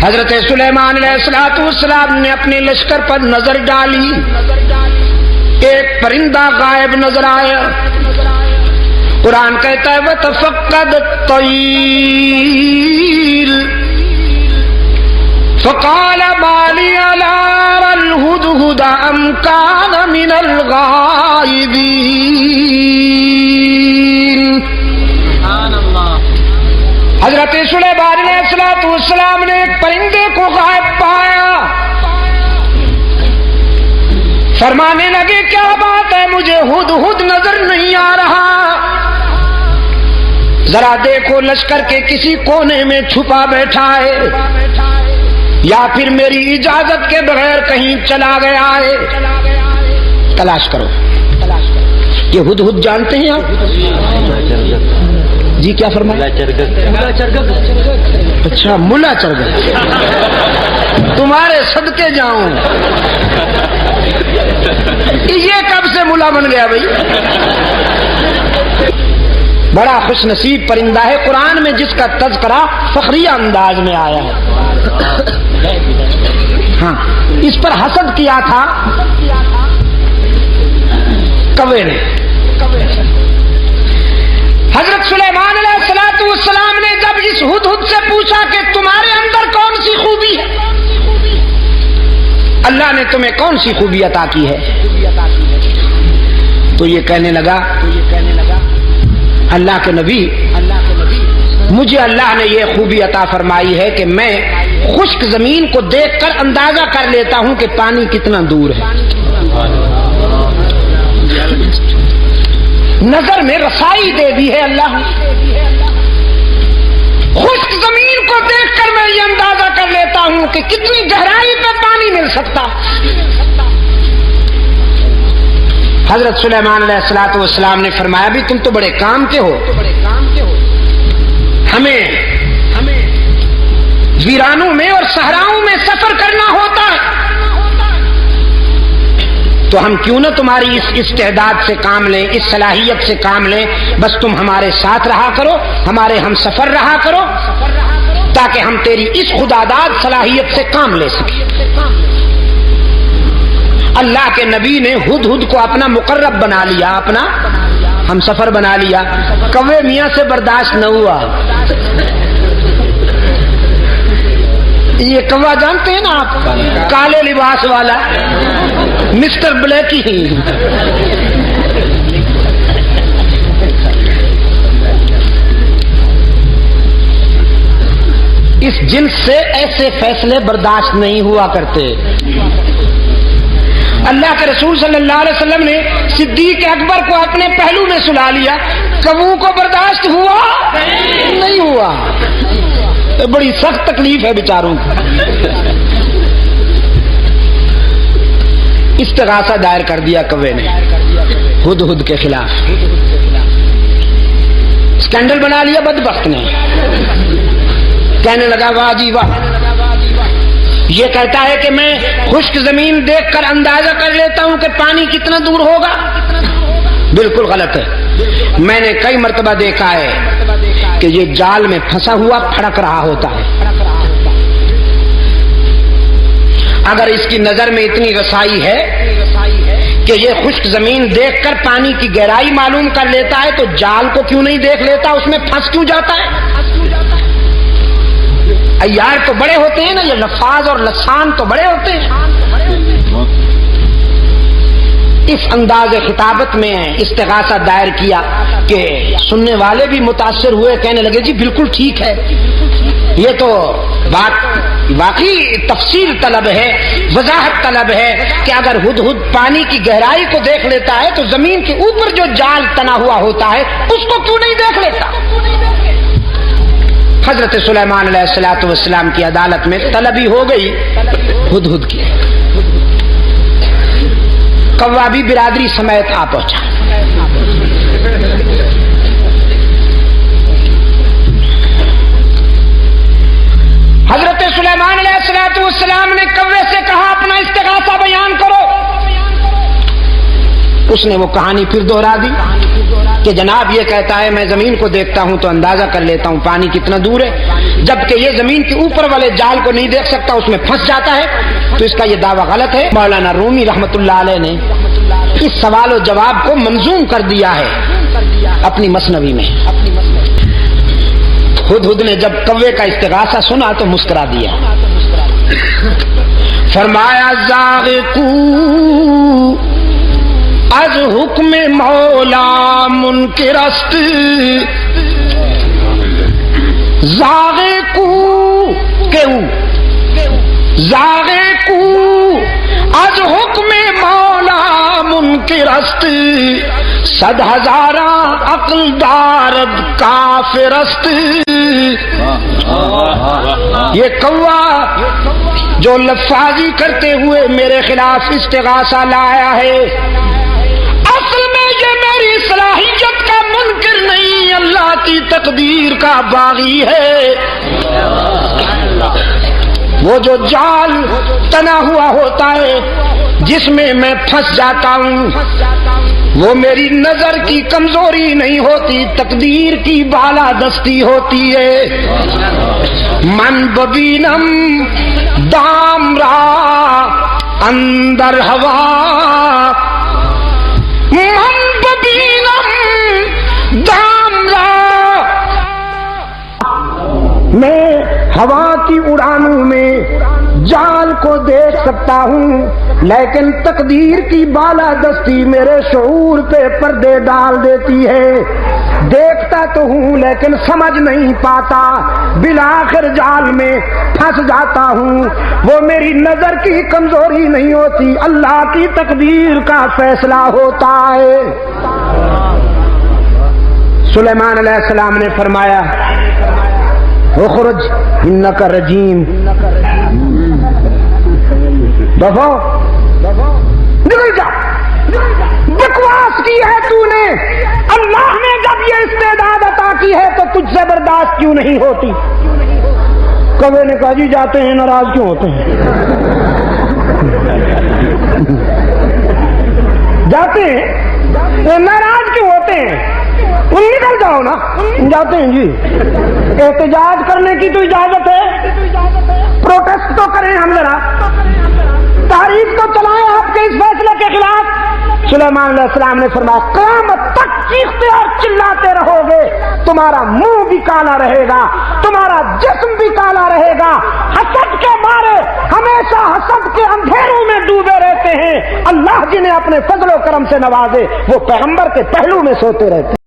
حضرت سلیمان علیہ السلام نے اپنے لشکر پر نظر ڈالی، ایک پرندہ غائب نظر آیا۔ قرآن کہتا ہے وَتَفَقَّدَ الطَّيْرَ فَقَالَ مَا لِيَ لَا أَرَى الْهُدْهُدَ أَمْ كَانَ مِنَ الْغَائِبِينَ۔ حضرت سلیمان علیہ السلام نے ایک پرندے کو غائب پایا، فرمانے لگے کیا بات ہے، مجھے ہدہد نظر نہیں آ رہا، ذرا دیکھو لشکر کے کسی کونے میں چھپا بیٹھا ہے یا پھر میری اجازت کے بغیر کہیں چلا گیا ہے، تلاش کرو۔ یہ ہدہد جانتے ہیں آپ؟ جی کیا فرمایا؟ اچھا ملا چرگت، تمہارے صدقے جاؤں، یہ کب سے ملا بن گیا بھائی؟ بڑا خوش نصیب پرندہ ہے قرآن میں جس کا تذکرہ فخریہ انداز میں آیا ہے۔ ہاں اس پر حسد کیا تھا کوے نے۔ حضرت سلیمان علیہ السلام نے جب اس ہدہد سے پوچھا کہ تمہارے اندر کون سی خوبی ہے، اللہ نے تمہیں کون سی خوبی عطا کی ہے، تو یہ کہنے لگا اللہ کے نبی مجھے اللہ نے یہ خوبی عطا فرمائی ہے کہ میں خشک زمین کو دیکھ کر اندازہ کر لیتا ہوں کہ پانی کتنا دور ہے، نظر میں رسائی دے دی ہے اللہ۔ خشک زمین کو دیکھ کر میں یہ اندازہ کر لیتا ہوں کہ کتنی گہرائی پہ پانی مل سکتا۔ حضرت سلیمان علیہ السلام نے فرمایا بھی تم تو بڑے کام کے ہو، ہمیں ویرانوں میں اور صحراؤں میں سفر کرنا ہوتا ہے، تو ہم کیوں نہ تمہاری اس استعداد سے کام لیں، اس صلاحیت سے کام لیں، بس تم ہمارے ساتھ رہا کرو، ہمارے ہم سفر رہا کرو، تاکہ ہم تیری اس خداداد صلاحیت سے کام لے سکیں۔ اللہ کے نبی نے ہدہد کو اپنا مقرب بنا لیا، اپنا ہم سفر بنا لیا۔ کوے میاں سے برداشت نہ ہوا۔ یہ کوا جانتے ہیں نا آپ، کالے لباس والا مسٹر بلیکی ہی، اس جنس سے ایسے فیصلے برداشت نہیں ہوا کرتے۔ اللہ کے رسول صلی اللہ علیہ وسلم نے صدیق اکبر کو اپنے پہلو میں سلا لیا، کبو کو برداشت ہوا نہیں ہوا، بڑی سخت تکلیف ہے بیچاروں کو۔ استغاثہ دائر کر دیا کوے نے ہدہد کے خلاف، اسکینڈل بنا لیا بدبخت نے، کہنے لگا واہ جی واہ، یہ کہتا ہے کہ میں خشک زمین دیکھ کر اندازہ کر لیتا ہوں کہ پانی کتنا دور ہوگا، بالکل غلط ہے۔ میں نے کئی مرتبہ دیکھا ہے کہ یہ جال میں پھنسا ہوا پھڑک رہا ہوتا ہے، اگر اس کی نظر میں اتنی رسائی ہے کہ یہ خشک زمین دیکھ کر پانی کی گہرائی معلوم کر لیتا ہے تو جال کو کیوں نہیں دیکھ لیتا، اس میں پھنس کیوں جاتا ہے؟ عیار تو بڑے ہوتے ہیں نا، یہ لفاظ اور لسان تو بڑے ہوتے ہیں۔ اس انداز خطابت میں استغاثہ دائر کیا کہ سننے والے بھی متاثر ہوئے، کہنے لگے جی بالکل ٹھیک ہے، یہ تو بات واقعی تفصیل طلب ہے، وضاحت طلب ہے کہ اگر ہدہد پانی کی گہرائی کو دیکھ لیتا ہے تو زمین کے اوپر جو جال تنا ہوا ہوتا ہے اس کو کیوں نہیں دیکھ لیتا؟ حضرت سلیمان علیہ السلام کی عدالت میں طلبی ہو گئی ہدہد کی، کوا بھی برادری سمیت آ پہنچا۔ حضرت سلیمان علیہ السلام نے کوے سے کہا اپنا استغاثہ بیان کرو۔ اس نے وہ کہانی پھر دوہرا دی کہ جناب یہ کہتا ہے میں زمین کو دیکھتا ہوں تو اندازہ کر لیتا ہوں پانی کتنا دور ہے، جبکہ یہ زمین کے اوپر والے جال کو نہیں دیکھ سکتا، اس میں پھنس جاتا ہے، تو اس کا یہ دعویٰ غلط ہے۔ مولانا رومی رحمت اللہ علیہ نے اس سوال و جواب کو منظوم کر دیا ہے اپنی مثنوی میں۔ ہدہد نے جب کوے کا استغاثہ سنا تو مسکرا دیا، فرمایا زاغقو از حکم مولا منکر است، زاغقو زاغقو از حکم مولا منکر است، صد ہزارہ عقل دارد کافر است۔ یہ کوا جو لفاظی کرتے ہوئے میرے خلاف استغاثہ لایا ہے، اصل میں یہ میری صلاحیت کا منکر نہیں، اللہ کی تقدیر کا باغی ہے۔ وہ جو جال تنا ہوا ہوتا ہے جس میں میں پھنس جاتا ہوں، وہ میری نظر کی کمزوری نہیں ہوتی، تقدیر کی بالادستی ہوتی ہے۔ من ببینم دام را اندر ہوا، من ببینم دام را، میں ہوا کی اڑانوں میں جال کو دیکھ سکتا ہوں، لیکن تقدیر کی بالادستی میرے شعور پہ پردے ڈال دیتی ہے۔ دیکھتا تو ہوں لیکن سمجھ نہیں پاتا، بالآخر جال میں پھنس جاتا ہوں۔ وہ میری نظر کی کمزوری نہیں ہوتی، اللہ کی تقدیر کا فیصلہ ہوتا ہے۔ سلیمان علیہ السلام نے فرمایا اخرج انک رجیم، دفعہ نکل جا، بکواس کی ہے تو نے، اللہ نے جب یہ استعداد عطا کی ہے تو تجھ سے برداشت کیوں نہیں ہوتی؟ کوے نے کہا جی جاتے ہیں، ناراض کیوں ہوتے ہیں؟ جاتے ہیں ناراض کیوں ہوتے ہیں؟ نکل جاؤ نا، جاتے ہیں جی۔ احتجاج کرنے کی تو اجازت ہے، پروٹیسٹ تو کریں ہم ذرا، تحریک تو چلائیں آپ کے اس فیصلے کے خلاف۔ سلیمان علیہ السلام نے فرمایا قیامت تک چیختے اور چلاتے رہو گے، تمہارا منہ بھی کالا رہے گا، تمہارا جسم بھی کالا رہے گا۔ حسد کے مارے ہمیشہ حسد کے اندھیروں میں ڈوبے رہتے ہیں، اللہ جنہیں اپنے فضل و کرم سے نوازے وہ پیغمبر کے پہلو میں سوتے رہتے ہیں۔